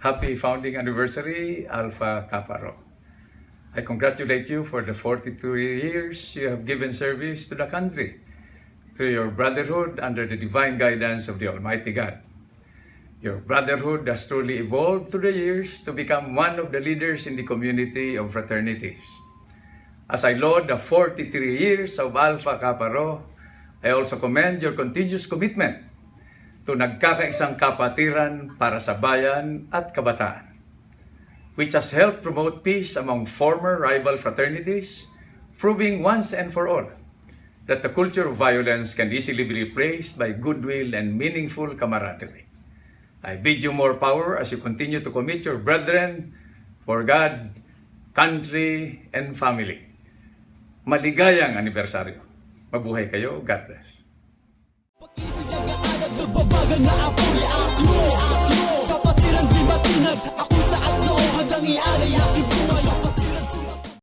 Happy founding anniversary, Alpha Kappa Rho. I congratulate you for the 42 years you have given service to the country through your brotherhood under the divine guidance of the Almighty God. Your brotherhood has truly evolved through the years to become one of the leaders in the community of fraternities. As I laud the 43 years of Alpha Kappa Rho, I also commend your continuous commitment to nagkakaisang kapatiran para sa bayan at kabataan, which has helped promote peace among former rival fraternities, proving once and for all that the culture of violence can easily be replaced by goodwill and meaningful camaraderie. I bid you more power as you continue to commit your brethren for God, country, and family. Maligayang anibersaryo. Mabuhay kayo. God bless. Pag-ibig ang alam, nagbabagal na apoy